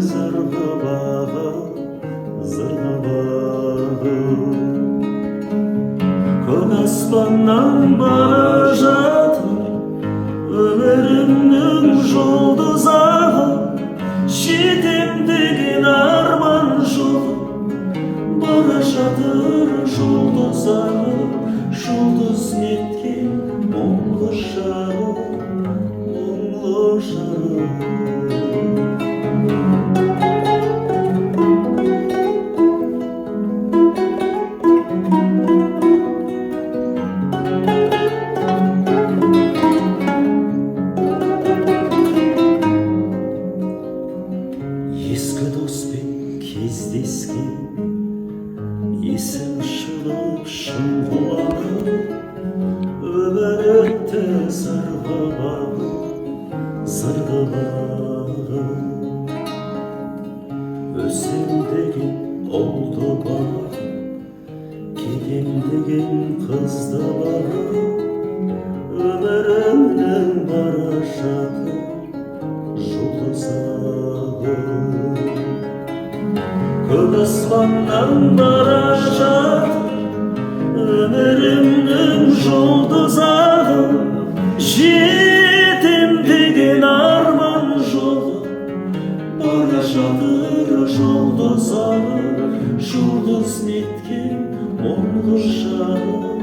zırgı Көк аспаннан бара жатыр өмірімнің жұлдызағы жетем деген арман жолы бара жатыр жұлдызағы жұлдыз неткен мұңлы шағы мұңлы шағы Ескі доспен кездескен есім шығып шын құлағы өмір өтті зырғы бағы өсем деген ұлды бағы кетем деген қызды бағы өмірімнің бара жатыр жұлдызағы Көк аспаннан бара жатыр өмірімнің жұлдызағы жетем деген арман жолы бара жатыр жұлдызағы жұлдыз неткен мұңлы шағы